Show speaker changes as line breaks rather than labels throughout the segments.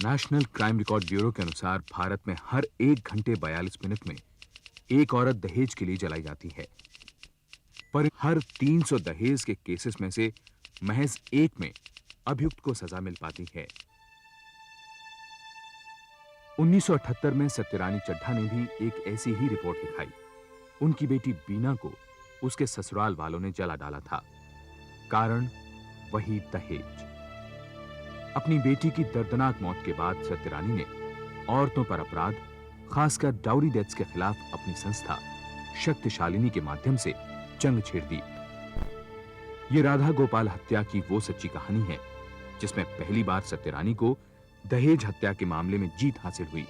National crime record bureau के अनुसार भारत में हर 1 घंटे 42 मिनट में एक औरत दहेज के लिए जलाई जाती है, पर हर 300 दहेज के केसेस में से महज 1 में अभियुक्त को सजा मिल पाती है। 1978 में सत्यरानी चड्ढा ने भी एक ऐसी ही रिपोर्ट दिखाई। उनकी बेटी बीना को उसके ससुराल वालों ने जला डाला था। कारण वही दहेज। अपनी बेटी की दर्दनाक मौत के बाद सत्यरानी ने औरतों पर अपराध, खासकर डाउरी डेथ्स के खिलाफ अपनी संस्था शक्तिशालिनी के माध्यम से जंग छेड़ दी। ये राधा गोपाल हत्या की वो सच्ची कहानी है जिसमें पहली बार सत्यरानी को दहेज हत्या के मामले में जीत हासिल हुई।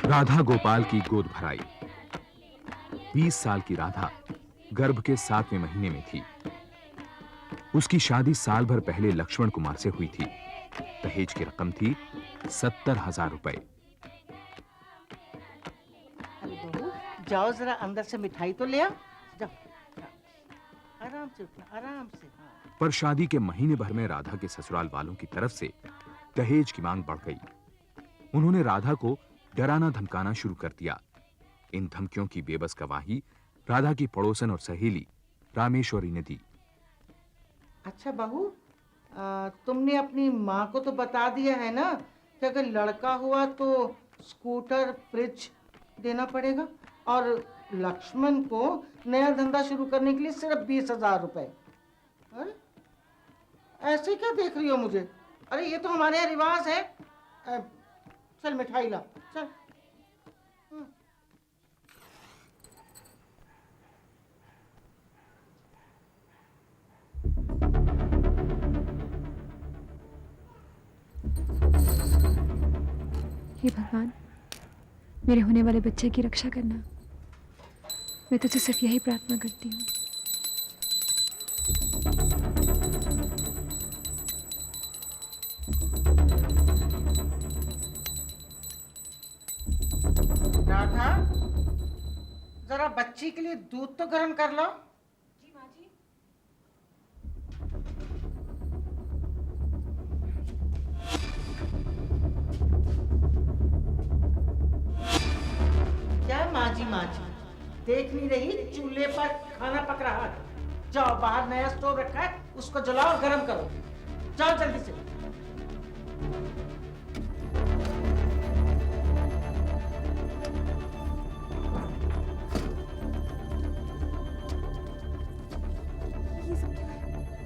राधा गोपाल की गोद भराई। 20 साल की राधा गर्भ के 7वें महीने में थी। उसकी शादी साल भर पहले लक्ष्मण कुमार से हुई थी। दहेज की रकम थी 70,000 रुपए।
अरे बहू, जाओ जरा अंदर से मिठाई तो ले आओ। जाओ, आराम से उठना, आराम से।
पर शादी के महीने भर में राधा के ससुराल वालों की तरफ से दहेज की मांग बढ़ गई। उन्होंने राधा को डराना धमकाना शुरू कर दिया। इन धमकियों की बेबस गवाही राधा की पड़ोसन और सहेली रामेश्वरी ने दी।
अच्छा बहू, तुमने अपनी माँ को तो बता दिया है ना कि अगर लड़का हुआ तो स्कूटर, फ्रिज देना पड़ेगा, और लक्ष्मण को नया धंधा शुरू करने के लिए सिर्फ 20,000 रुपए। अरे ऐसे क्या देख रही हो मुझे? अरे ये तो हमारे यहाँ रिवाज है। चल मिठाई ला, चल।
हे भगवान, मेरे होने वाले बच्चे की रक्षा करना। मैं तुझसे सिर्फ यही प्रार्थना करती हूँ।
राधा, जरा बच्ची के लिए दूध तो गर्म कर लो।
जी माँ जी।
क्या माँ जी देख नहीं रही चूल्हे पर खाना पक रहा है? जाओ, बाहर नया स्टोव रखा है, उसको जलाओ और गर्म करो। जाओ जल्दी से।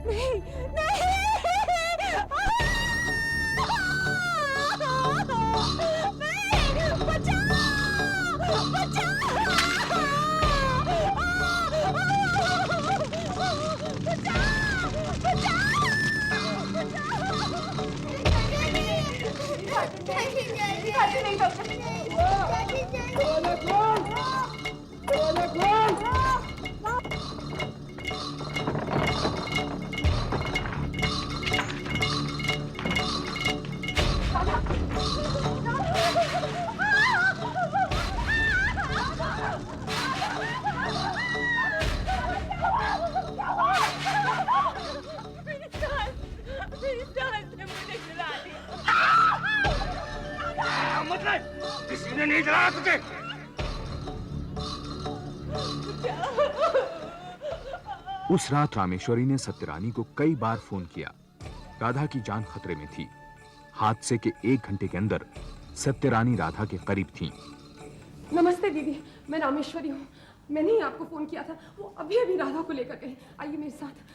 नहीं, नहीं।
किसी ने नहीं जलाया तुझे?
उस रात रामेश्वरी ने सत्यरानी को कई बार फोन किया। राधा की जान खतरे में थी। हादसे के 1 घंटे के अंदर सत्यरानी राधा के करीब थी।
नमस्ते दीदी, मैं रामेश्वरी हूँ। मैंने ही आपको फोन किया था। वो अभी अभी राधा को लेकर गए। आइए मेरे साथ।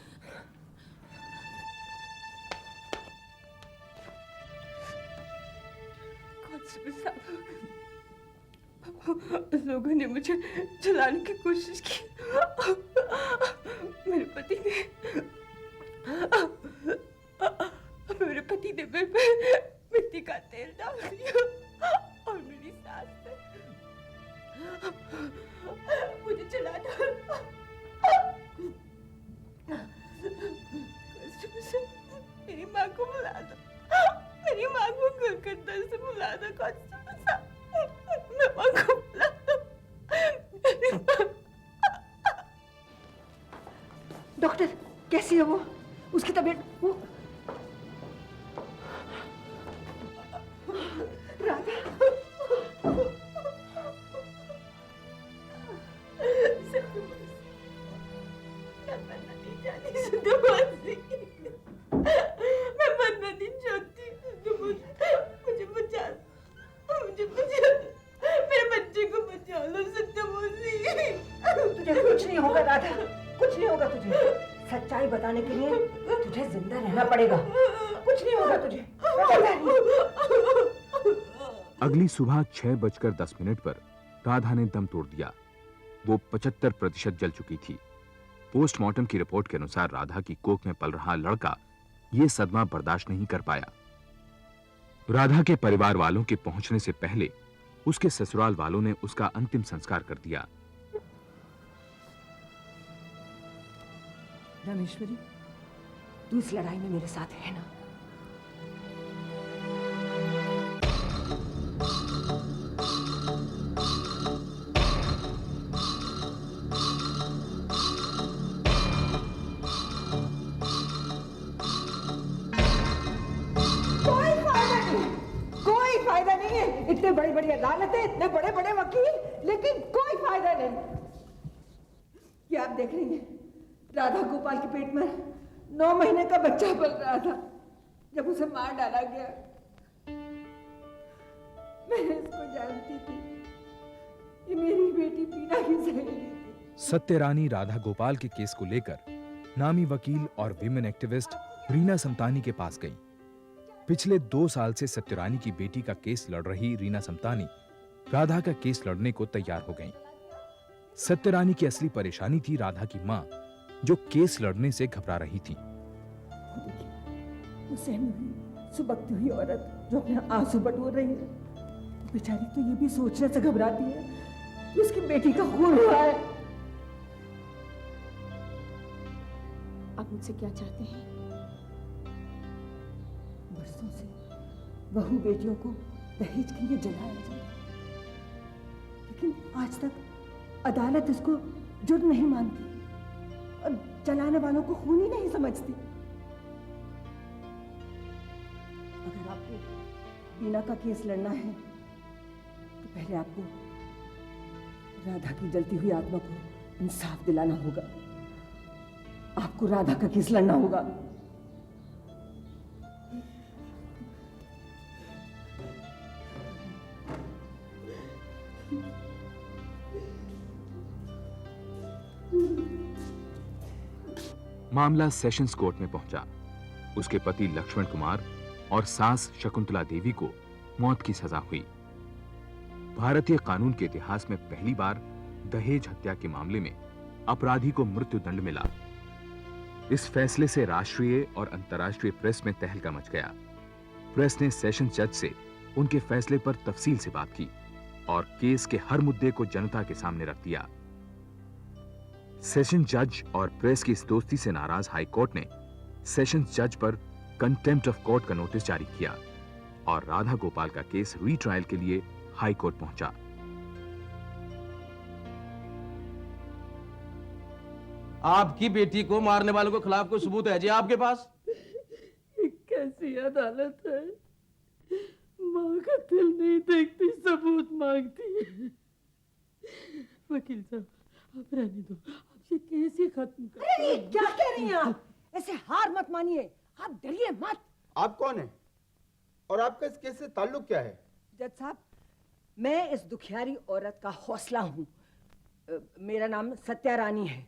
लोगों ने मुझे जलाने की कोशिश की। मेरे पति ने मेरे पे मिट्टी का तेल डाल दिया और मुझे चला दो। मेरी माँ को बुला दो, मेरी माँ को कलकत्ता से बुला दो। मैं माँ को बुला दो।
डॉक्टर कैसी है वो? उसकी तबीयत वो राधा
मैं मरना नहीं चाहती। मुझे बचा, मुझे बचा, मेरे बच्चे को बचा लो सत्यमोसी।
तुझे कुछ नहीं होगा राधा, कुछ नहीं होगा तुझे। सच्चाई बताने के लिए तुझे जिंदा रहना पड़ेगा। कुछ नहीं होगा तुझे।
अगली सुबह 6:10 पर राधा ने दम तोड़ दिया। वो 75% जल चुकी थी। पोस्टमार्टम की रिपोर्ट के अनुसार राधा की कोख में पल रहा लड़का ये सदमा बर्दाश्त नहीं कर पाया। राधा के परिवार वालों के पहुंचने से पहले उसके ससुराल वालों ने उसका अंतिम संस्कार कर दिया।
रामेश्वरी, तू इस लड़ाई में मेरे साथ है ना? इतने बड़ी बड़ी अदालतें, इतने बड़े बड़े वकील, लेकिन कोई फायदा नहीं। ये आप देख रही हैं, राधा गोपाल के पेट में 9 महीने का बच्चा पल रहा था जब उसे मार डाला गया। मैं इसको जानती थी, ये मेरी बेटी बीना की सहेली थी।
सत्यरानी राधा गोपाल के केस को लेकर नामी वकील और विमेन एक्टिविस्ट रीना समतानी के पास गई। पिछले 2 साल से सत्यरानी की बेटी का केस लड़ रही रीना समतानी राधा का केस लड़ने को तैयार हो गईं। सत्यरानी की असली परेशानी थी राधा की मां, जो केस लड़ने से घबरा रही थी।
सुबकती हुई औरत जो अपने आंसू बटोर रही है, बेचारी तो ये भी सोचने से घबराती है कि उसकी बेटी का खून हुआ है।
आप मुझसे क्या चाहते हैं?
बरसों से बहू बेटियों को दहेज के लिए जलाया जाता, लेकिन आज तक अदालत इसको जुर्म नहीं मानती और जलाने वालों को खूनी नहीं समझती। अगर आपको बीना का केस लड़ना है तो पहले आपको राधा की जलती हुई आत्मा को इंसाफ दिलाना होगा। आपको राधा का केस लड़ना होगा।
मामला सेशंस कोर्ट में पहुंचा। उसके पति लक्ष्मण कुमार और सास शकुंतला देवी को मौत की सजा हुई। भारतीय कानून के इतिहास में पहली बार दहेज हत्या के मामले में अपराधी को मृत्युदंड मिला। इस फैसले से राष्ट्रीय और अंतर्राष्ट्रीय प्रेस में तहलका मच गया। प्रेस ने सेशंस जज से उनके फैसले पर तफसील से बात की और केस के हर मुद्दे को जनता के सामने रख दिया। सेशन जज और प्रेस की इस दोस्ती से नाराज हाई कोर्ट ने सेशंस जज पर कंटेम्प्ट ऑफ कोर्ट का नोटिस जारी किया और राधा गोपाल का केस रीट्रायल के लिए हाई कोर्ट पहुंचा।
आपकी बेटी को मारने वालों के खिलाफ कोई सबूत है जी आपके पास?
कैसी अदालत है, माँ का दिल नहीं देखती, सबूत मांगती है। वकील साहब, आप रहने दो, आपसे केस ही खत्म कर।
अरे क्या कह रही हैं आप? ऐसे हार मत मानिए, आप डरिए मत।
आप कौन है और आपका इस केस से ताल्लुक क्या है?
जज साहब, मैं इस दुखियारी औरत का हौसला हूँ। मेरा नाम सत्यारानी है।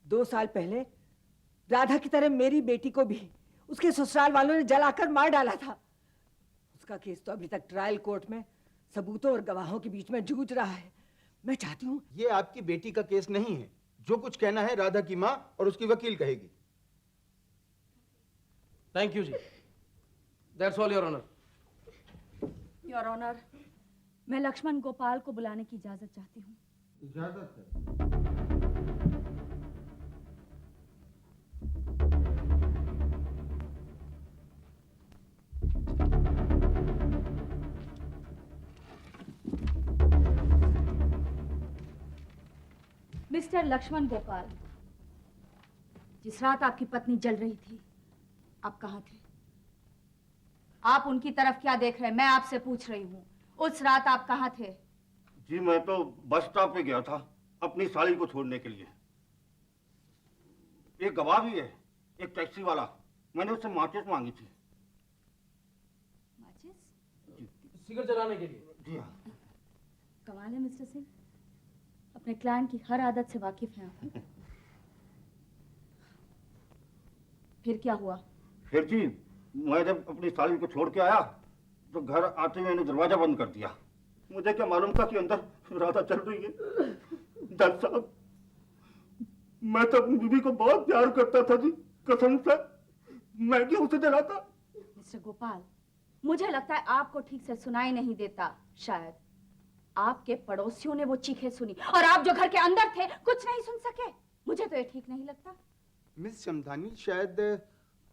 2 साल पहले राधा की तरह मेरी बेटी को भी उसके ससुराल वालों ने जलाकर मार डाला था। उसका केस तो अभी तक ट्रायल कोर्ट में सबूतों और गवाहों के बीच में जूझ रहा है। मैं चाहती हूँ
ये आपकी बेटी का केस नहीं है। जो कुछ कहना है राधा की माँ और उसकी वकील कहेगी।
थैंक यू जी, that's all your honour.
Your honour,
मैं लक्ष्मण गोपाल को बुलाने की इजाजत चाहती हूँ।
इजाजत है।
मिस्टर लक्ष्मण गोपाल, जिस रात आपकी पत्नी जल रही थी, आप कहाँ थे? आप उनकी तरफ क्या देख रहे हैं? मैं आपसे पूछ रही हूँ, उस रात आप कहाँ थे?
जी मैं तो बस स्टॉप पे गया था अपनी साली को छोड़ने के लिए। एक गवाह भी है, एक टैक्सी वाला। मैंने उससे माचिस मांगी थी।
माचिस?
सिगरेट जलाने के लिए।
जी हाँ।
कमाल है मिस्टर सिंह, अपने क्लाइंट की हर आदत से वाकिफ हैं आप। फिर क्या हुआ?
फिर जी मैं जब अपनी साली को छोड़ के आया तो घर आते मैंने दरवाजा बंद कर दिया। मुझे क्या मालूम था कि अंदर राधा चल रही है। जज साहब, मैं तो अपनी बीवी को बहुत प्यार करता था जी, कसम से। मैं क्यों उसे जलाता?
मिस्टर गोपाल, मुझे लगता है आपको ठीक से सुनाई नहीं देता। शायद आपके पड़ोसियों ने वो चीखें सुनी और आप जो घर के अंदर थे कुछ नहीं सुन सके। मुझे तो ये ठीक नहीं लगता।
मिस शमधानी, शायद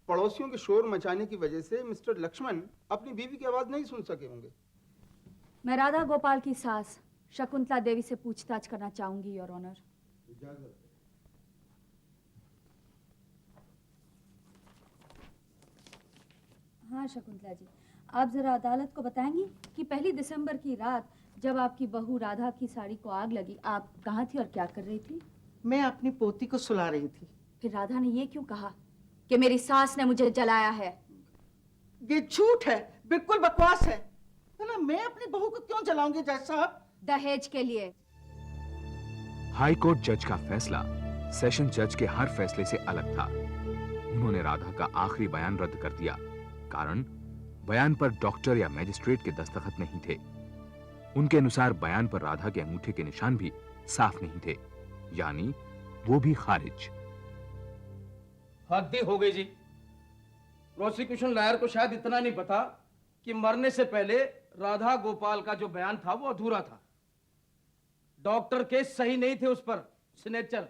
पड़ोसियों के शोर मचाने की वजह से मिस्टर लक्ष्मण अपनी बीवी की आवाज नहीं सुन सके होंगे।
मैं राधा गोपाल की सास शकुंतला देवी से पूछताछ करना चाहूंगी, योर ऑनर।
इजाजत।
हाँ शकुंतला जी, आप जरा अदालत को बताएंगी कि 1 दिसंबर की रात जब आपकी बहू राधा की साड़ी को आग लगी, आप कहाँ थी और क्या कर रही थी?
मैं अपनी पोती को सुला रही थी।
फिर राधा ने ये क्यों कहा कि मेरी सास ने मुझे जलाया है?
ये झूठ है, बिल्कुल बकवास है ना। मैं अपनी बहू को क्यों जलाऊंगी जज साहब?
दहेज के लिए।
हाई कोर्ट जज का फैसला सेशन जज के हर फैसले से अलग था। उन्होंने राधा का आखिरी बयान रद्द कर दिया। कारण, बयान पर डॉक्टर या मैजिस्ट्रेट के दस्तखत नहीं थे। उनके अनुसार बयान पर राधा के अंगूठे के निशान भी साफ नहीं थे, यानी वो भी खारिज।
हद ही हो गई जी। प्रोसिक्यूशन लॉयर को शायद इतना नहीं पता कि मरने से पहले राधा गोपाल का जो बयान था वो अधूरा था। डॉक्टर के सही नहीं थे उस पर सिग्नेचर,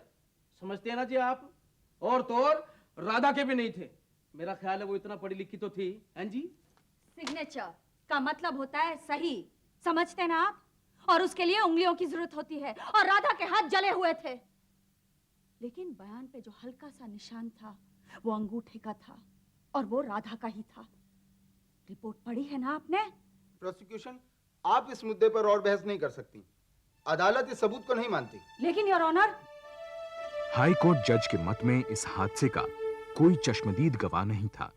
समझते हैं ना जी आप? और तो और राधा के भी नहीं थे। मेरा ख्याल है वो इतना पढ़ी लिखी तो थी, हैं जी?
सिग्नेचर का मतलब होता है सही, समझते ना आप? और उसके लिए उंगलियों की जरूरत होती है और राधा के हाथ जले हुए थे। लेकिन बयान पे जो हल्का सा निशान था वो अंगूठे का था और वो राधा का ही था। रिपोर्ट पढ़ी है ना आपने?
प्रोसिक्यूशन, आप इस मुद्दे पर और बहस नहीं कर सकती। अदालत इस सबूत को नहीं मानती।
लेकिन योर ऑनर,
हाई कोर्ट जज के मत में इस हादसे का कोई चश्मदीद गवाह नहीं था।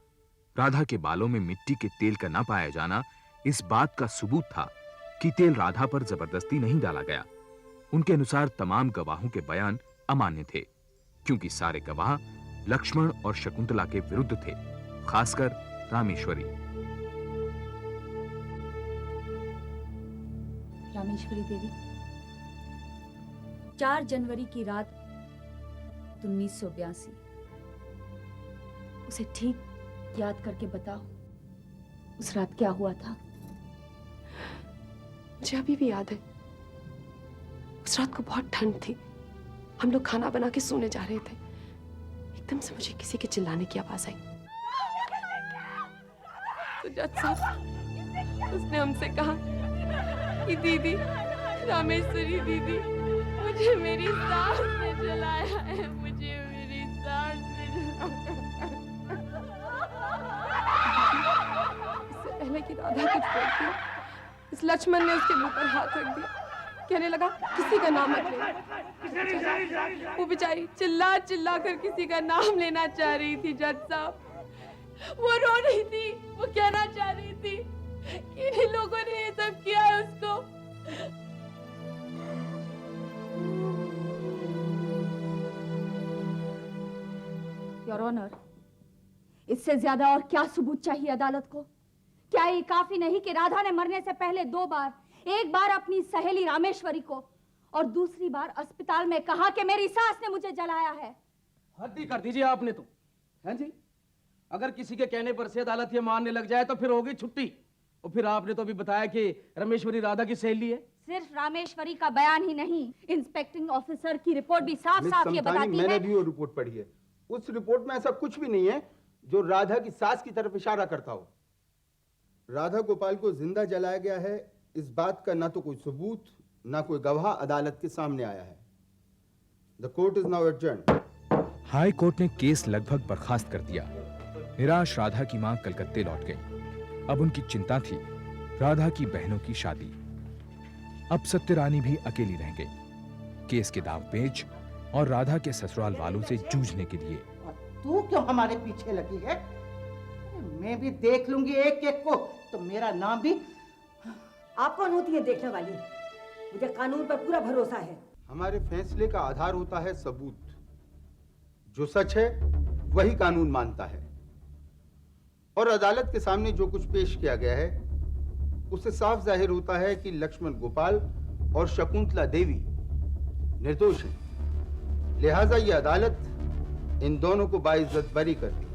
राधा के बालों में मिट्टी के तेल का ना पाया जाना इस बात का सबूत था कि तेल राधा पर जबरदस्ती नहीं डाला गया। उनके अनुसार तमाम गवाहों के बयान अमान्य थे, क्योंकि सारे गवाह लक्ष्मण और शकुंतला के विरुद्ध थे, खासकर रामेश्वरी।
रामेश्वरी देवी, 4 जनवरी की रात 1982, उसे ठीक याद करके बताओ, उस रात क्या हुआ था?
मुझे अभी भी याद है। उस रात को बहुत ठंड थी। हम लोग खाना बना के सोने जा रहे थे। एकदम से मुझे किसी के चिल्लाने की आवाज आई। तो जज साहब, उसने हमसे कहा कि दीदी, रामेश्वरी दीदी, मुझे मेरी सास ने जलाया है, मुझे मेरी सास ने जलाया है। इससे पहले कि राधा कुछ बोलती, इस लक्ष्मण ने उसके मुंह पर हाथ रख दिया। कहने लगा, किसी का नाम मत लेना। वो बेचारी चिल्ला चिल्ला कर किसी का नाम लेना चाह रही थी जज साहब। वो रो रही थी, वो कहना चाह रही थी कि इन लोगों ने ये सब किया है उसको।
योर ऑनर, इससे ज्यादा और क्या सबूत चाहिए अदालत को? क्या ये काफी नहीं कि राधा ने मरने से पहले 2 बार, एक बार अपनी सहेली रामेश्वरी को और दूसरी बार अस्पताल में कहा कि मेरी सास ने मुझे जलाया है?
हद ही कर दीजिए आपने तो, हैं जी? अगर किसी के कहने पर से अदालत ये मानने लग जाए तो फिर होगी छुट्टी और फिर आपने तो अभी बताया कि रमेश्वरी राधा की सहेली है।
सिर्फ रामेश्वरी का बयान ही नहीं, इंस्पेक्टिंग ऑफिसर की रिपोर्ट भी साफ
मिस
साफ ये
समतानी,
बताती
मैंने
है।
भी वो रिपोर्ट पढ़ी है। उस रिपोर्ट में ऐसा कुछ भी नहीं है जो राधा की सास की तरफ इशारा करता हो। राधा गोपाल को जिंदा जलाया गया है, इस बात का ना तो कोई सबूत ना कोई गवाह अदालत के सामने आया है। The court is now adjourned.
High court ने केस लगभग बर्खास्त कर दिया। निराश राधा की मां कलकत्ते लौट गई। अब उनकी चिंता थी राधा की बहनों की शादी। अब सत्यरानी भी अकेली रह गई, केस के दांवपेच और राधा के ससुराल वालों से जूझने के लिए।
और तू क्यों हमारे पीछे लगी है? अरे मैं भी देख लूंगी एक एक को, तो मेरा नाम भी।
आप कौन होती है देखने वाली? मुझे कानून पर पूरा भरोसा है।
हमारे फैसले का आधार होता है सबूत। जो सच है वही कानून मानता है, और अदालत के सामने जो कुछ पेश किया गया है उससे साफ जाहिर होता है कि लक्ष्मण गोपाल और शकुंतला देवी निर्दोष हैं। लिहाजा ये अदालत इन दोनों को बाइज्जत बरी करती है।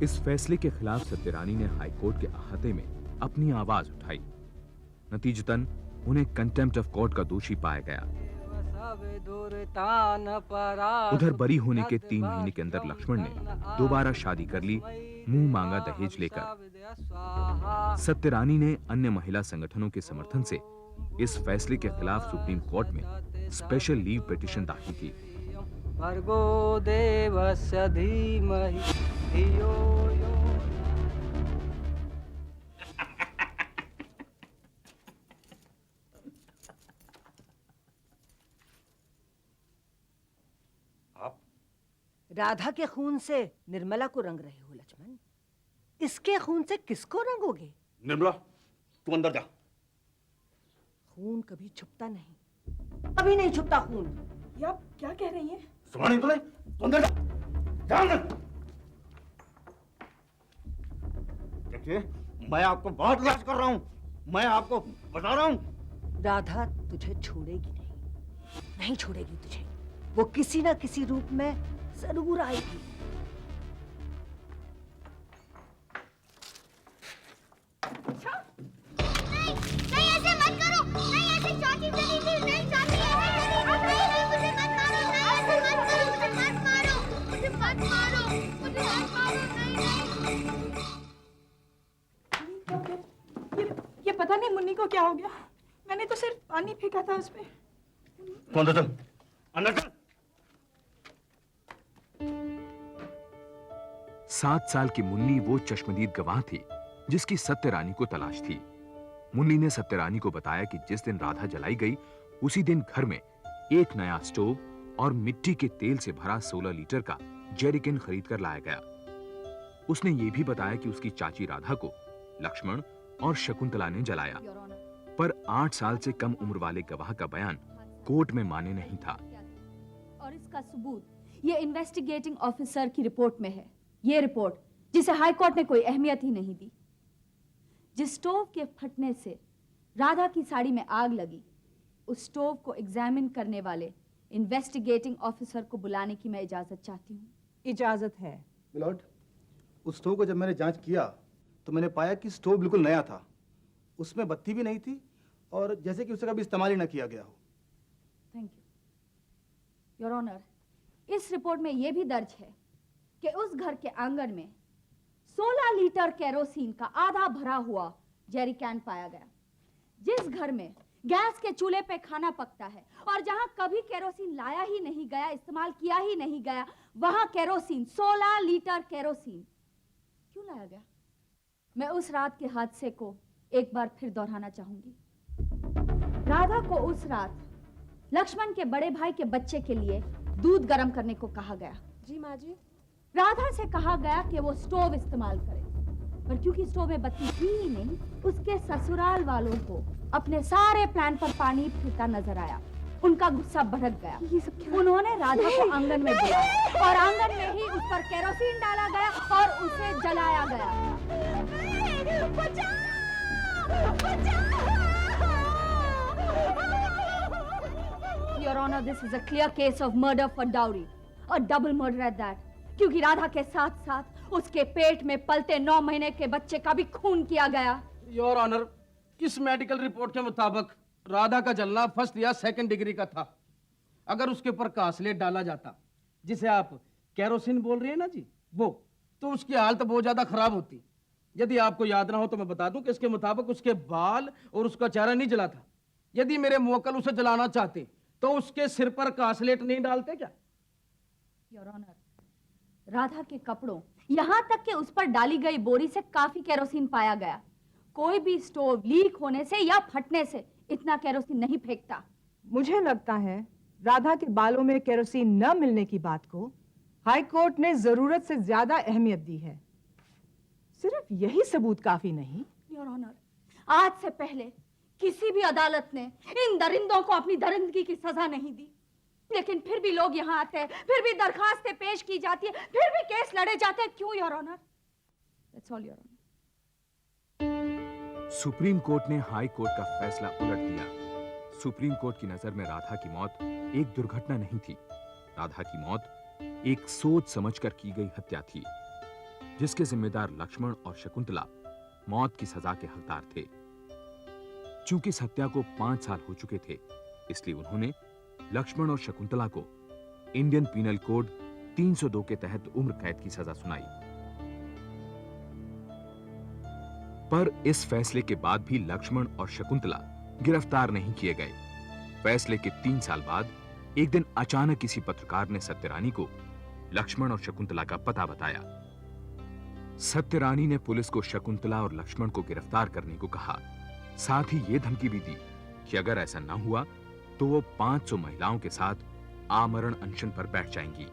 इस फैसले के खिलाफ सत्यरानी ने हाईकोर्ट के अहाते में अपनी आवाज उठाई। नतीजतन उन्हें कंटेम्प्ट ऑफ कोर्ट का दोषी पाया गया। उधर बरी होने के 3 महीने के अंदर लक्ष्मण ने दोबारा शादी कर ली, मुंह मांगा दहेज लेकर। सत्यरानी ने अन्य महिला संगठनों के समर्थन से इस फैसले के खिलाफ सुप्रीम कोर्ट में स्पेशल लीव पिटीशन दाखिल की।
भर्गो देवस्य धीमहि धियो यो।
राधा के खून से निर्मला को रंग रहे हो लक्ष्मण, इसके खून से किसको रंगोगे?
निर्मला, तू अंदर जा।
खून कभी छुपता नहीं, कभी नहीं छुपता खून।
ये आप क्या कह रही हैं?
सुना नहीं तूने? तू अंदर जा, जा अंदर। देखिए, मैं आपको बहुत इलाज कर रहा हूं, मैं आपको बता रहा हूं।
राधा तुझे छोड़ेगी नहीं छोड़ेगी तुझे। वो किसी ना किसी रूप में जरूर आएगी।
नहीं ऐसे मत करो, नहीं ऐसे चाची चली थी, नहीं चाची ऐसे चली, नहीं मुझे मत मारो, नहीं ऐसे मत करो, मुझे मत मारो, नहीं।
ये पता नहीं मुन्नी को क्या हो गया। मैंने तो सिर्फ पानी फेंका था उसपे।
तू अंदर चल, अंदर चल।
7 साल की मुन्नी वो चश्मदीद गवाह थी जिसकी सत्यरानी को तलाश थी। मुन्नी ने सत्यरानी को बताया कि जिस दिन राधा जलाई गई उसी दिन घर में एक नया स्टोव और मिट्टी के तेल से भरा 16 लीटर का जेरिकन खरीद कर लाया गया। उसने ये भी बताया कि उसकी चाची राधा को लक्ष्मण और शकुंतला ने जलाया, पर 8 साल से कम उम्र वाले गवाह का बयान कोर्ट में मान्य नहीं था।
और इसका सबूत ये इन्वेस्टिगेटिंग ऑफिसर की रिपोर्ट में है। ये रिपोर्ट जिसे हाई कोर्ट ने कोई अहमियत ही नहीं दी। जिस स्टोव के फटने से राधा की साड़ी में आग लगी, उस स्टोव को एग्जामिन करने वाले इन्वेस्टिगेटिंग ऑफिसर को बुलाने की मैं इजाजत चाहती हूँ।
इजाजत है।
मिलॉर्ड, उस स्टोव को जब मैंने जांच किया तो मैंने पाया कि स्टोव बिल्कुल नया था, उसमें बत्ती भी नहीं थी और जैसे कि उसे कभी इस्तेमाल ही ना किया गया हो।
Thank you your honour. इस रिपोर्ट में यह भी दर्ज है कि उस घर के आंगन में 16 लीटर केरोसिन का आधा भरा हुआ जेरी कैन पाया गया। जिस घर में गैस के चूल्हे पे खाना पकता है और जहां कभी केरोसिन लाया ही नहीं गया, इस्तेमाल किया ही नहीं गया, वहां केरोसिन 16 लीटर केरोसिन क्यों लाया गया? मैं उस रात के हादसे को एक बार फिर दोहराना चाहूंगी। राधा को उस रात लक्ष्मण के बड़े भाई के बच्चे के लिए दूध गर्म करने को कहा गया।
जी माँ जी।
राधा से कहा गया कि वो स्टोव इस्तेमाल करे, पर क्योंकि स्टोव में बत्ती थी ही नहीं, उसके ससुराल वालों को अपने सारे प्लान पर पानी फिरता नजर आया। उनका गुस्सा भड़क गया। उन्होंने राधा को आंगन में बुलाया और आंगन में ही उस पर केरोसिन डाला गया और उसे जलाया गया। Your Honor, this is a clear case of murder for dowry, a double murder at that. क्योंकि राधा के साथ साथ उसके पेट में पलते 9 महीने के बच्चे का भी खून किया गया।
योर ऑनर, इस मेडिकल रिपोर्ट के मुताबिक राधा का जलना फर्स्ट या सेकंड डिग्री का था। अगर उसके ऊपर कास्लेट डाला जाता, जिसे आप केरोसिन बोल रहे हैं ना जी, वो, तो उसकी हालत बहुत ज्यादा खराब होती। यदि आपको याद ना हो तो मैं बता दूं कि इसके मुताबिक उसके बाल और उसका चेहरा नहीं जला था। यदि मेरे मुवक्किल उसे जलाना चाहते तो उसके सिर पर कास्लेट नहीं डालते क्या?
योर ऑनर, राधा के कपड़ों, यहाँ तक कि उस पर डाली गई बोरी से काफी केरोसिन पाया गया। कोई भी स्टोव लीक होने से या फटने से इतना केरोसिन नहीं फेंकता।
मुझे लगता है राधा के बालों में केरोसिन न मिलने की बात को हाई कोर्ट ने जरूरत से ज्यादा अहमियत दी है। सिर्फ यही सबूत काफी नहीं।
योर ऑनर, आज से पहले किसी भी अदालत ने इन दरिंदों को अपनी दरिंदगी की सजा नहीं दी, लेकिन फिर भी लोग यहाँ आते हैं, फिर भी दरखास्तें पेश की जाती है, फिर भी केस लड़े जाते हैं। क्यों your honour? That's all your honour.
Supreme court ने हाई कोर्ट का फैसला उलट दिया। सुप्रीम कोर्ट की नजर में राधा की मौत एक दुर्घटना नहीं थी। राधा की मौत एक सोच समझकर की गई हत्या थी, जिसके जिम्मेदार लक्ष्मण और शकुंतला मौत की सजा के हकदार थे। चूंकि इस हत्या को 5 साल हो चुके थे, इसलिए उन्होंने लक्ष्मण और शकुंतला को इंडियन पीनल कोड 302 के तहत उम्र कैद की सजा सुनाई। पर इस फैसले के बाद भी लक्ष्मण और शकुंतला गिरफ्तार नहीं किए गए। फैसले के 3 साल बाद एक दिन अचानक किसी पत्रकार ने सत्यरानी को लक्ष्मण और शकुंतला का पता बताया। सत्यरानी ने पुलिस को शकुंतला और लक्ष्मण को गिरफ्तार करने को कहा। साथ ही यह धमकी भी दी कि अगर ऐसा न हुआ तो वो 500 महिलाओं के साथ आमरण अनशन पर बैठ जाएंगी।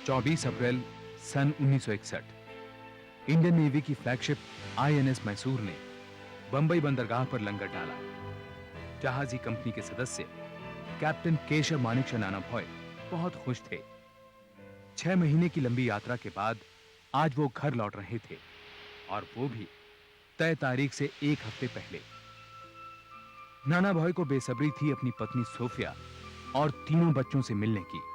चौबीस अप्रैल सन 1961 इंडियन नेवी की फ्लैगशिप आईएनएस मैसूर ने बंबई बंदरगाह पर लंगर डाला। जहाजी कंपनी के सदस्य कैप्टन केशव माणिक नाना भॉय बहुत खुश थे। 6 महीने की लंबी यात्रा के बाद आज वो घर लौट रहे थे, और वो भी तय तारीख से 1 हफ्ते पहले। नाना भॉय को बेसब्री थी अपनी पत्नी सोफिया और तीनों बच्चों से मिलने की।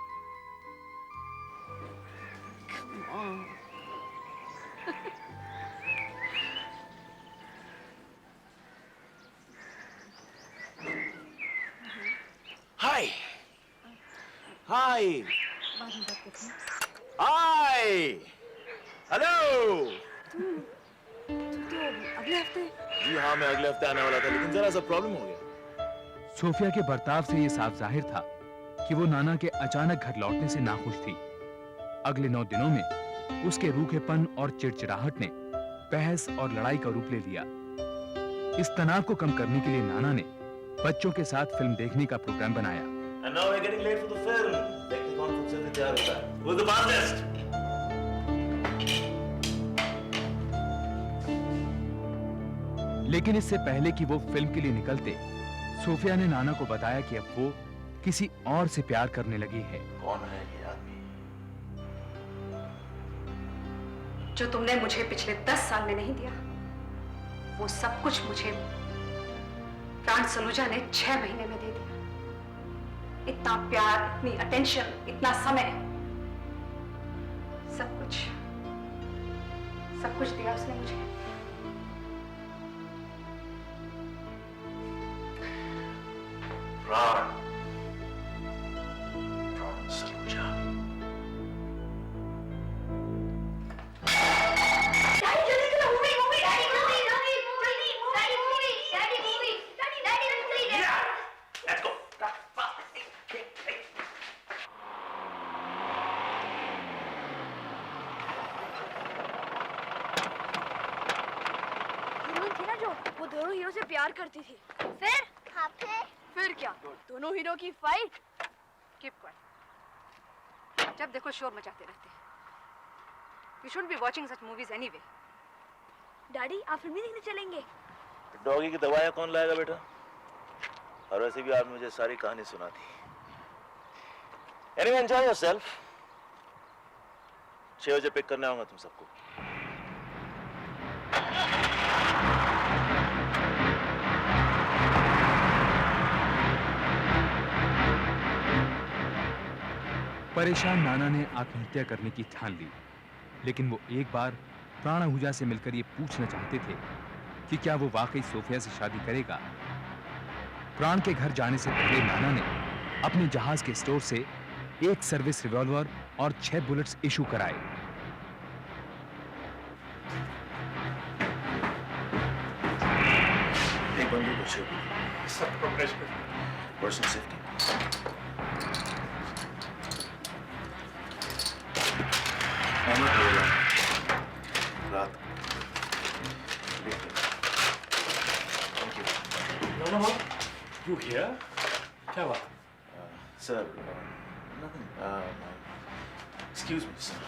हाय हाय हाय हेलो।
अगले हफ्ते?
जी हाँ, मैं अगले हफ्ते आने वाला था, लेकिन जरा सा प्रॉब्लम हो गया।
सोफिया के बर्ताव से यह साफ जाहिर था कि वो नाना के अचानक घर लौटने से नाखुश थी। अगले 9 दिनों में उसके रूखेपन और चिड़चिड़ाहट ने बहस और लड़ाई का रूप ले लिया। इस तनाव को कम करने के लिए नाना ने बच्चों के साथ फिल्म देखने का प्रोग्राम बनाया।
And now we're getting late for the film. Take the conference and तैयार होता है। Who's the fastest?
लेकिन इससे पहले कि वो फिल्म के लिए निकलते, सोफिया ने नाना को बताया कि अब वो किसी और से प्यार करने लगी है।
कौन है ये आदमी?
जो तुमने मुझे पिछले 10 साल में नहीं दिया, वो सब कुछ मुझे प्राण सलूजा ने 6 महीने में दे दिया। इतना प्यार, इतनी अटेंशन, इतना समय, सब कुछ दिया उसने मुझे।
प्राण सलूजा।
वो दोनों हीरो से प्यार करती थी। फिर? हाँ फिर क्या? दोनों हीरो की फाइट।
Keep quiet. जब देखो शोर मचाते रहते हैं। You shouldn't be watching such movies anyway.
Daddy आप फिल्में देखने चलेंगे?
डॉगी की दवाइयाँ कौन लाएगा बेटा? और वैसे भी आपने मुझे सारी कहानी सुना दी। Anyway, enjoy yourself. 6 बजे पिक करने आऊंगा तुम सबको।
परेशान नाना ने आत्महत्या करने की ठान ली, लेकिन वो एक बार प्राण आहूजा से मिलकर ये पूछना चाहते थे कि क्या वो वाकई सोफिया से शादी करेगा। प्राण के घर जाने से पहले नाना ने अपने जहाज के स्टोर से एक सर्विस रिवॉल्वर और 6 बुलेट्स इशू कराए।
एक बंदूक अच्छे सब प्रोफेशनल पर्सनल सेफ्टी। रात
No, you here? क्या हुआ?
Sir, nothing. Excuse me, sir.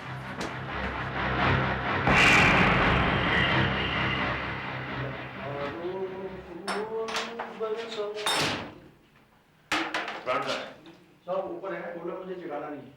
प्राण कहाँ है?
सब ऊपर है, बोलो मुझे जगाना नहीं।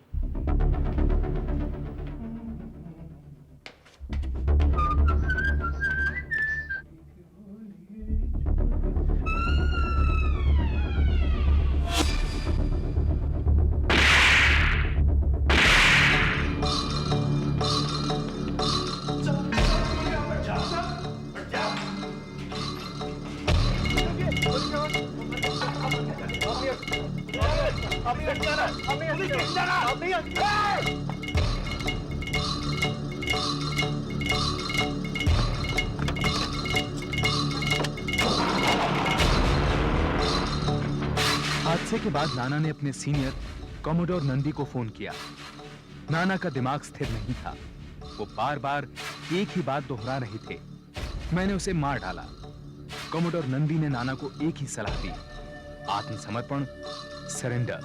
हादसे के बाद नाना ने अपने सीनियर कॉमोडोर नंदी को फोन किया। नाना का दिमाग स्थिर नहीं था, वो बार बार एक ही बात दोहरा रहे थे, मैंने उसे मार डाला। कॉमोडोर नंदी ने नाना को एक ही सलाह दी, आत्मसमर्पण, surrender.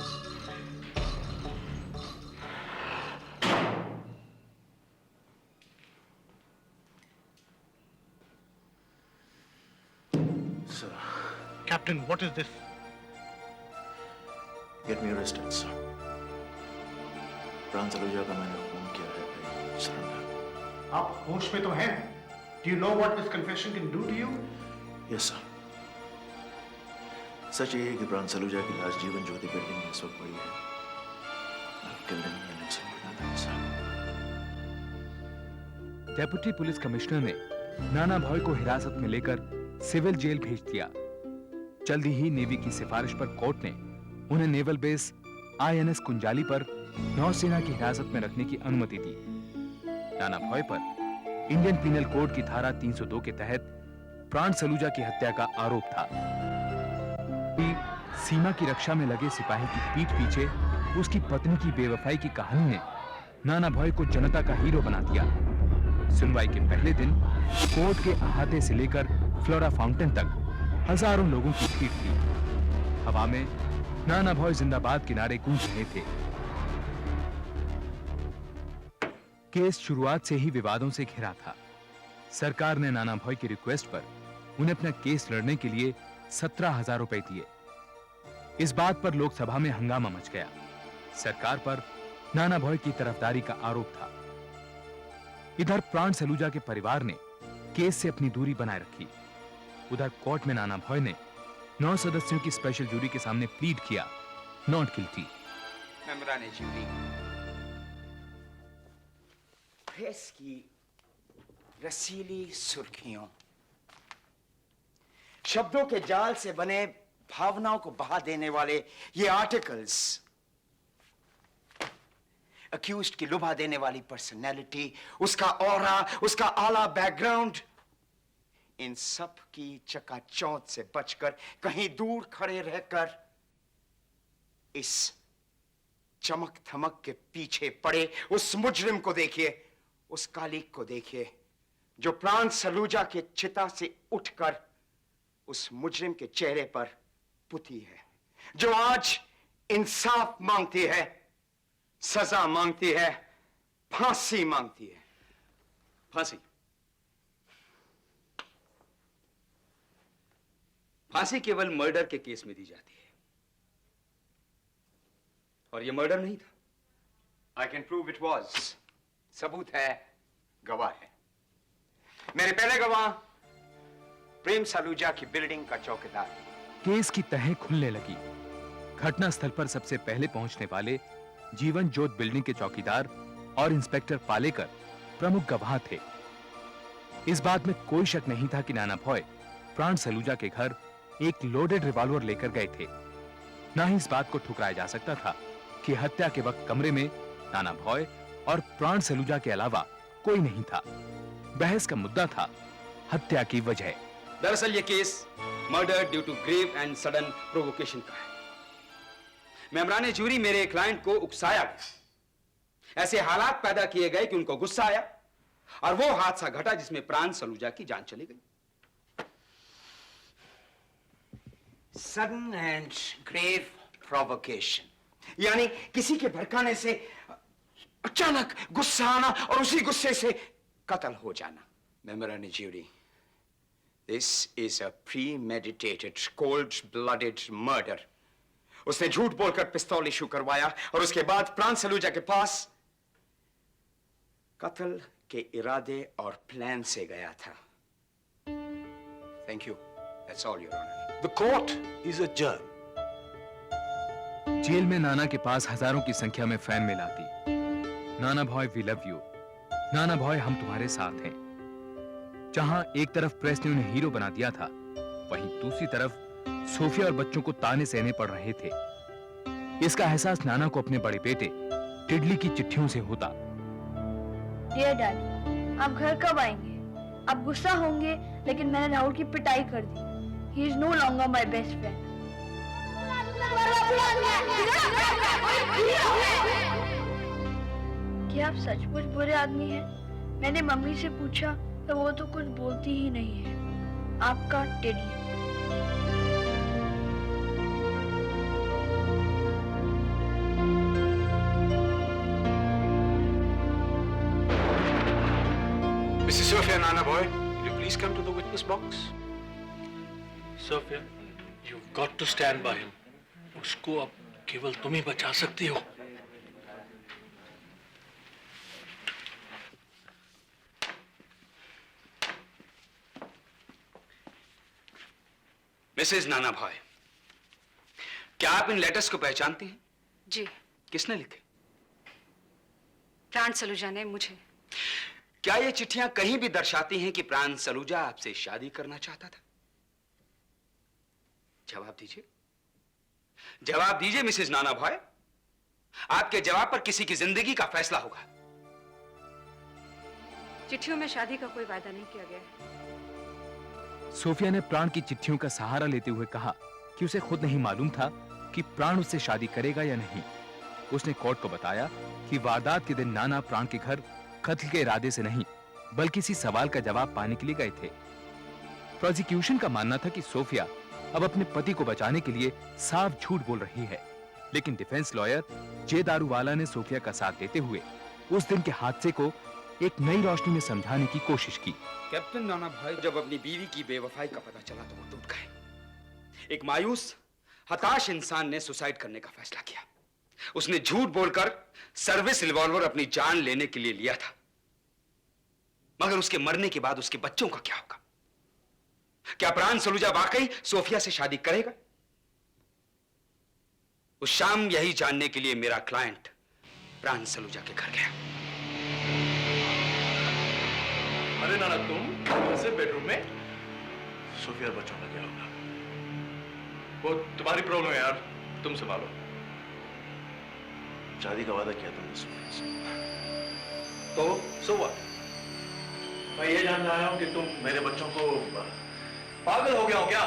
Sir,
Captain, what is this?
get me arrested, sir. प्राण सलूजा का मैंने खून किया है, सरेंडर।
आप होश में तो हैं? Do you know what this confession can do to you?
Yes, sir. सच ये है कि प्राण सलूजा की लाश जीवन ज्योति बिल्डिंग में इस वक्त पड़ी है। I've killed him in accident, sir.
Deputy police commissioner ने नाना भॉय को हिरासत में लेकर सिविल जेल भेज दिया। जल्दी ही नेवी की सिफारिश पर कोर्ट ने उन्हें नेवल बेस INS कुंजाली पर नौसेना की हिरासत में रखने की अनुमति दी। नाना भॉय पर इंडियन पीनल कोड की धारा 302 के तहत प्राण सलूजा की हत्या का आरोप था। सीमा की रक्षा में लगे सिपाही की पीठ पीछे उसकी पत्नी की बेवफाई की कहानी ने नाना भॉय को जनता का हीरो बना दिया। सुनवाई के पहले दिन कोर्ट के अहाते से लेकर फ्लोरा फाउंटेन तक हजारों लोगों की भीड़ थी। हवा में नाना भॉय जिंदाबाद के नारे गूंज रहे थे। केस शुरुआत से ही विवादों से घिरा था। सरकार ने नाना भॉय की रिक्वेस्ट पर उन्हें अपना केस लड़ने के लिए 17,000 रुपए दिए। इस बात पर लोकसभा में हंगामा मच गया। सरकार पर नाना भॉय की तरफदारी का आरोप था। इधर प्राण सलूजा के परिवार ने केस से अपनी दूरी बनाए रखी। उधर कोर्ट में नाना भॉय ने 9 सदस्यों की स्पेशल जूरी के सामने प्लीड किया, नॉट गिल्टी।
मेंबरान जूरी, प्रेस की रसीली सुर्खियों, शब्दों के जाल से बने भावनाओं को बहा देने वाले ये आर्टिकल्स, अक्यूज्ड की लुभा देने वाली पर्सनैलिटी, उसका ऑरा, उसका आला बैकग्राउंड, इन सब की चकाचौंध से बचकर कहीं दूर खड़े रहकर इस चमक धमक के पीछे पड़े उस मुजरिम को देखिए, उस कालिक को देखिए जो प्राण सलूजा के चिता से उठकर उस मुजरिम के चेहरे पर पुती है, जो आज इंसाफ मांगती है, सजा मांगती है, फांसी मांगती है।
फांसी? फांसी केवल मर्डर के केस में दी जाती है, और यह मर्डर नहीं था।
I can prove it was. सबूत है, गवाह है। मेरे पहले गवाह प्रेम सलूजा की बिल्डिंग का चौकीदार।
केस की तह खुलने लगी। घटना स्थल पर सबसे पहले पहुंचने वाले जीवन ज्योत बिल्डिंग के चौकीदार और इंस्पेक्टर पालेकर प्रमुख गवाह थे। इस बात में कोई शक नहीं था कि नाना भॉय प्राण सलूजा के घर एक लोडेड रिवॉल्वर लेकर गए थे। ना ही इस बात को ठुकराया जा सकता था कि हत्या के वक्त कमरे में नाना भॉय और प्राण सलूजा के अलावा कोई नहीं था। बहस का मुद्दा था हत्या की वजह।
दरअसल यह case murder due to grave and sudden provocation का है। मेमराने जूरी मेरे क्लाइंट को उकसाया गया, ऐसे हालात पैदा किए गए कि उनको गुस्सा आया और वो हादसा घटा जिसमें प्राण सलूजा की जान चली गई।
सडन एंड ग्रेव प्रोवोकेशन, यानी किसी के भड़काने से अचानक गुस्सा आना और उसी गुस्से से कत्ल हो जाना। मेमराने jury, this is a premeditated cold blooded murder. उसने झूठ बोलकर पिस्तौल इशू करवाया और उसके बाद प्राण सलूजा के पास कत्ल के इरादे और प्लान से गया था। Thank you, that's all your honour.
The court is adjourn.
Jail में नाना के पास हजारों की संख्या में फैन मिल आती। नाना भॉय वी लव यू, नाना भॉय हम तुम्हारे साथ हैं। जहां एक तरफ प्रेस ने उन्हें हीरो बना दिया था, वहीं दूसरी तरफ सोफिया और बच्चों को ताने सहने पड़ रहे थे। इसका एहसास नाना को अपने बड़े बेटे टिडली की चिट्ठियों से होता।
डियर डैडी, आप घर कब आएंगे? आप गुस्सा होंगे, लेकिन मैंने राहुल की पिटाई कर दी। He is no longer my best friend. क्या आप सचमुच बुरे आदमी हैं? मैंने मम्मी से पूछा तो वो तो कुछ बोलती ही नहीं है। आपका टिडली।
Mrs. Sophia, Nana boy, will you please come to the witness box?
Sophia, you've got to stand by him. उसको अब केवल तुम ही बचा सकती हो।
मिसेज नाना भॉय, क्या आप इन लेटर्स को पहचानती हैं?
जी।
किसने लिखे?
प्राण सलूजा ने मुझे।
क्या ये चिट्ठियां कहीं भी दर्शाती हैं कि प्राण सलूजा आपसे शादी करना चाहता था? जवाब दीजिए, जवाब दीजिए मिसेज नाना भॉय। आपके जवाब पर किसी की जिंदगी का फैसला होगा।
चिट्ठियों में शादी का कोई वादा नहीं किया गया है।
सोफिया ने प्राण की चिट्ठियों का सहारा लेते हुए कहा कि उसे खुद नहीं मालूम था कि प्राण उससे शादी करेगा या नहीं। उसने कोर्ट को बताया कि वारदात के दिन नाना प्राण के घर कत्ल के इरादे से नहीं, बल्कि इसी सवाल का जवाब पाने के लिए गए थे। प्रोसिक्यूशन का मानना था कि सोफिया अब अपने पति को बचाने के लिए साफ झूठ बोल रही है, लेकिन डिफेंस लॉयर जे दारूवाला ने सोफिया का साथ देते हुए उस दिन के हादसे को एक नई रोशनी में समझाने की कोशिश की।
कैप्टन नाना भाई, जब अपनी बीवी की बेवफाई का पता चला तो वो टूट गए। एक मायूस, हताश इंसान ने सुसाइड करने का फैसला किया। उसने झूठ बोलकर सर्विस रिवॉल्वर अपनी जान लेने के लिए लिया था। मगर उसके मरने के बाद उसके बच्चों का क्या होगा? क्या प्राण सलूजा वाकई सोफिया से शादी करेगा? उस शाम यही जानने के लिए मेरा क्लाइंट प्राण सलूजा के घर गया।
अरे नाना, तुम कैसे बेडरूम में?
सोफिया और बच्चों का क्या होगा?
वो तुम्हारी प्रॉब्लम है यार, तुम संभालो।
शादी का वादा किया तुमने सोफिया से।
तो सो व्हाट? मैं ये जानना आया हूँ कि तुम मेरे बच्चों को पागल हो गया हो क्या?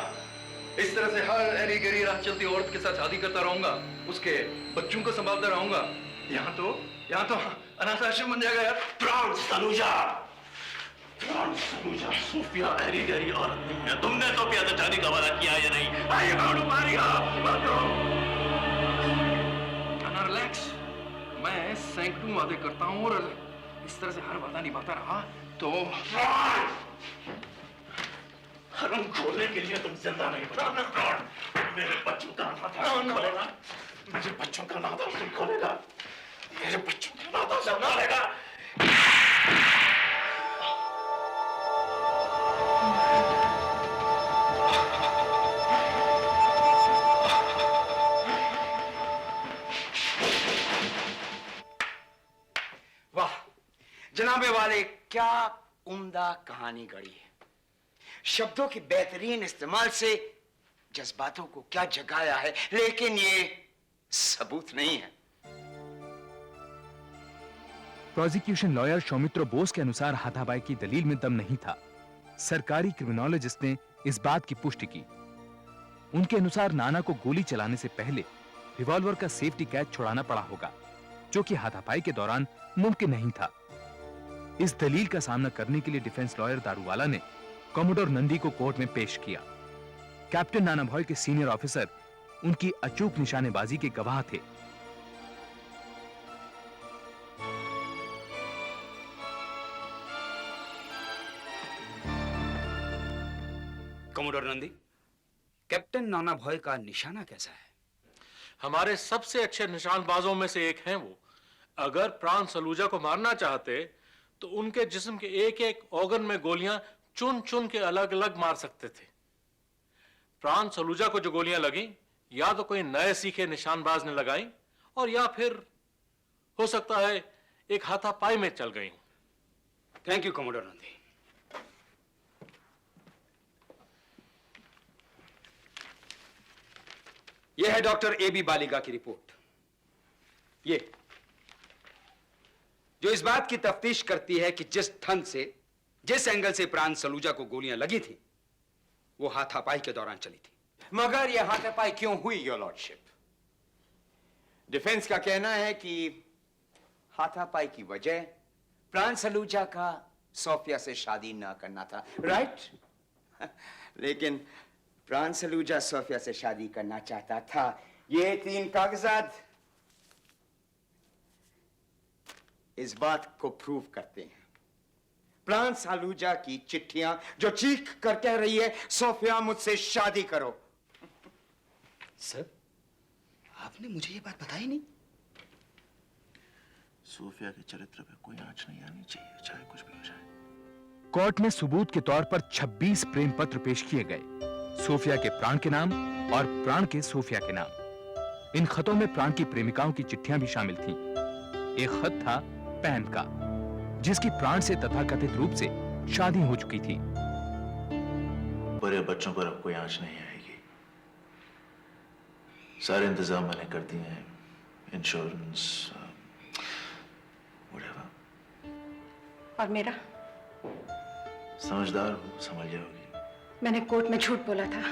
इस तरह से हर एरी गरी राह चलती औरत के साथ शादी करता रहूंगा, उसके बच्चों को संभालता रहूंगा। यहाँ तो अनाथ आश्रम बन जाएगा यार।
प्राण सलूजा, सोफिया एरी गरी औरत नहीं है। तुमने सोफिया से शादी का वादा किया या नहीं? आई मारू मारिया।
रिलैक्स, मैं सैकड़ों वादे करता हूँ और इस तरह से हर वादा निभाता रहा तो
हरम खोलने के लिए तुम जिंदा नहीं बचा। मेरे बच्चों का नाता खोलेगा, मेरे बच्चों का नाता खोलेगा, मेरे बच्चों का नाता संभालेगा।
वाह जनाबे वाले, क्या उम्दा कहानी गढ़ी है। शब्दों की बेहतरीन इस्तेमाल से जज्बातों को क्या जगाया है, लेकिन ये सबूत नहीं है।
प्रोसिक्यूशन लॉयर सौमित्र बोस के अनुसार हाथापाई की दलील में दम नहीं था। सरकारी क्रिमिनोलॉजिस्ट ने इस बात की पुष्टि की। उनके अनुसार नाना को गोली चलाने से पहले रिवॉल्वर का सेफ्टी कैच छुड़ाना पड़ा होगा, जो कि हाथापाई के दौरान मुमकिन नहीं था। इस दलील का सामना करने के लिए डिफेंस लॉयर दारूवाला ने कॉमोडोर नंदी को कोर्ट में पेश किया। कैप्टन नाना भॉय के सीनियर ऑफिसर उनकी अचूक निशानेबाजी के गवाह थे।
कॉमोडोर नंदी, कैप्टन नाना भॉय का निशाना कैसा है?
हमारे सबसे अच्छे निशानबाजों में से एक हैं वो। अगर प्राण सलूजा को मारना चाहते तो उनके जिस्म के एक एक ऑर्गन में गोलियां चुन चुन के अलग अलग मार सकते थे। प्राण सलूजा को जो गोलियां लगी, या तो कोई नए सीखे निशानबाज ने लगाई और या फिर हो सकता है एक हाथापाई में चल गई।
Thank you commodore Nandi. यह है डॉक्टर एबी बालिगा की रिपोर्ट, ये जो इस बात की तफ्तीश करती है कि जिस ढंग से, जिस एंगल से प्राण सलूजा को गोलियां लगी थी, वो हाथापाई के दौरान चली थी।
मगर यह हाथापाई क्यों हुई, योर लॉर्डशिप? डिफेंस का कहना है कि हाथापाई की वजह प्राण सलूजा का सोफिया से शादी ना करना था, राइट? लेकिन प्राण सलूजा सोफिया से शादी करना चाहता था। ये 3 कागजात इस बात को प्रूव करते हैं। प्राण सलूजा की चिट्ठियां जो चीख कर कह रही है, सोफिया मुझसे शादी करो।
सर, आपने मुझे ये बात बताई नहीं।
सोफिया के चरित्र पे कोई आंच नहीं आनी चाहिए, चाहे कुछ भी हो जाए।
कोर्ट में सबूत के तौर पर 26 प्रेम पत्र पेश किए गए, सोफिया के प्राण के नाम और प्राण के सोफिया के नाम। इन खतों में प्राण की प्रेमिकाओं की चिट्ठियां भी शामिल थीं। एक खत था पैन का, जिसकी प्राण से तथाकथित रूप से शादी हो चुकी थी।
बड़े बच्चों पर अब कोई आंच नहीं आएगी। सारे इंतजाम मैंने कर दिए हैं, इंश्योरेंस,
और मेरा?
समझदार हो, समझ जाओगी।
मैंने कोर्ट में झूठ बोला था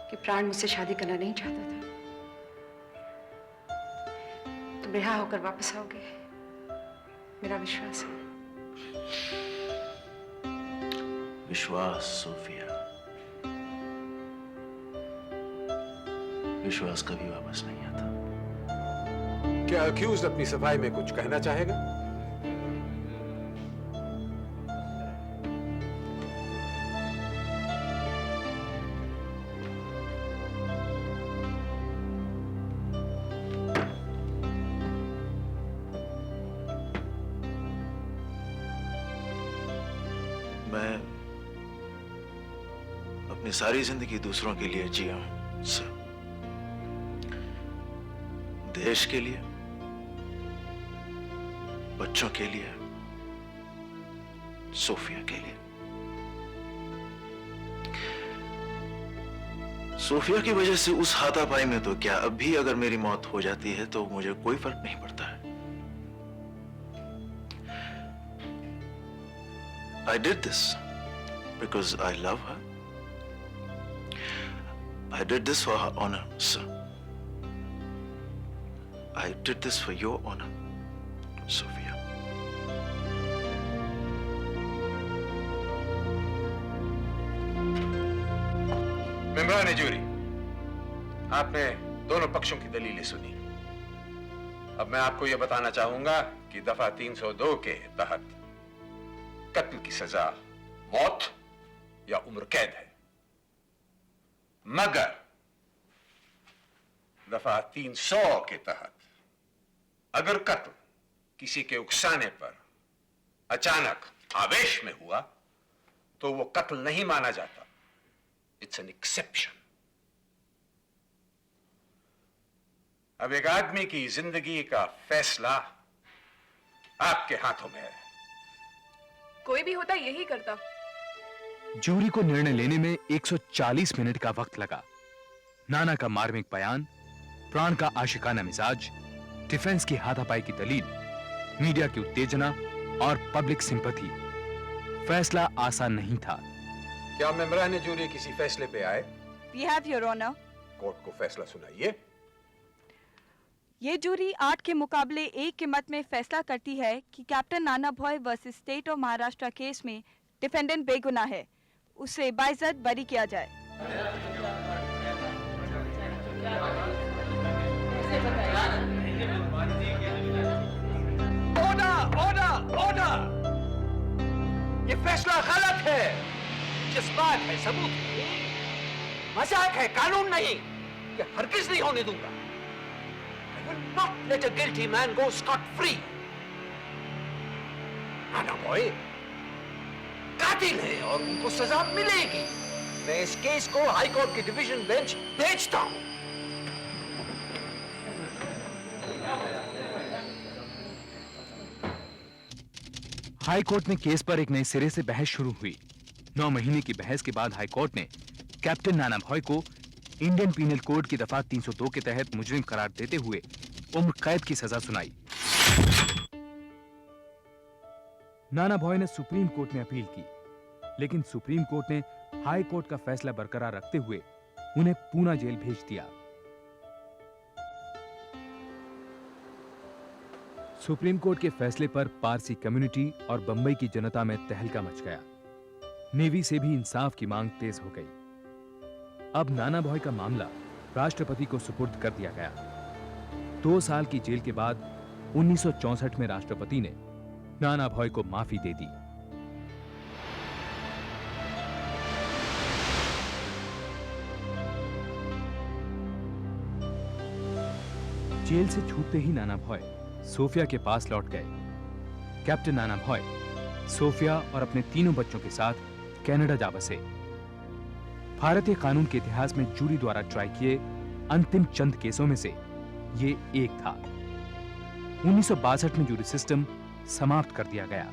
कि प्राण मुझसे शादी करना नहीं चाहता था। तुम रिहा होकर वापस आओगे, मेरा विश्वास है।
विश्वास सोफिया, विश्वास कभी वापस नहीं आता।
क्या अक्यूज्ड अपनी सफाई में कुछ कहना चाहेगा?
मैं अपनी सारी जिंदगी दूसरों के लिए जिया हूं सर। देश के लिए, बच्चों के लिए, सोफिया के लिए। सोफिया की वजह से उस हाथापाई में तो क्या, अब भी अगर मेरी मौत हो जाती है तो मुझे कोई फर्क नहीं पड़ता है। I did this because I love her. I did this for her honor, sir. I did this for your honor, Sophia.
मेंबरान जूरी, आपने दोनों पक्षों की दलीलें सुनी। अब मैं आपको यह बताना चाहूंगा कि दफा 302 के तहत कत्ल की सजा मौत या उम्र कैद है, मगर दफा 300 के तहत अगर कत्ल किसी के उकसाने पर अचानक आवेश में हुआ तो वो कत्ल नहीं माना जाता। It's an exception. अब एक आदमी की जिंदगी का फैसला आपके हाथों में है।
कोई भी होता यही करता।
जूरी को निर्णय लेने में 140 मिनट का वक्त लगा। नाना का मार्मिक बयान, प्राण का आशिकाना मिजाज, डिफेंस की हाथापाई की दलील, मीडिया की उत्तेजना और पब्लिक सिंपैथी। फैसला आसान नहीं था।
क्या मेंबरान जूरी किसी फैसले पे आए?
We have your honor.
Court को फैसला सुनाइए।
ये जूरी 8 के मुकाबले 1 के मत में फैसला करती है कि captain Nana Bhoy versus state of Maharashtra case में डिफेंडेंट बेगुनाह है, उसे बाइज्जत बरी किया जाए।
Order, order, order! ये फैसला गलत है। जज्बात है, सबूत है, मजाक है, कानून नहीं। ये हरगिज नहीं होने दूंगा। I will not let a guilty man go scot-free. नाना भॉय कातिल है और उनको सजा मिलेगी। मैं इस केस को हाई कोर्ट की डिवीजन बेंच भेजता हूं।
हाई कोर्ट में केस पर एक नए सिरे से बहस शुरू हुई। 9 महीने की बहस के बाद हाई कोर्ट ने कैप्टन नाना भॉय को इंडियन पीनल कोड की दफा 302 के तहत मुजरिम करार देते हुए उम्र कैद की सजा सुनाई। नाना भॉय ने सुप्रीम कोर्ट में अपील की, लेकिन सुप्रीम कोर्ट ने हाई कोर्ट का फैसला बरकरार रखते हुए उन्हें पूना जेल भेज दिया। सुप्रीम कोर्ट के फैसले पर पारसी कम्युनिटी और बंबई की जनता में तहलका मच गया। नेवी से भी इंसाफ की मांग तेज हो गई। अब नाना भॉय का मामला राष्ट्रपति को सुपुर्द कर दिया गया। 2 साल की जेल के बाद 1964 में राष्ट्रपति ने नाना भॉय को माफी दे दी। जेल से छूटते ही नाना भॉय सोफिया के पास लौट गए। कैप्टन नाना भॉय सोफिया और अपने 3 बच्चों के साथ कनाडा जा बसे। भारतीय कानून के इतिहास में जूरी द्वारा ट्राई किए अंतिम चंद केसों में से ये एक था। 1962 में जूरी सिस्टम समाप्त कर दिया गया।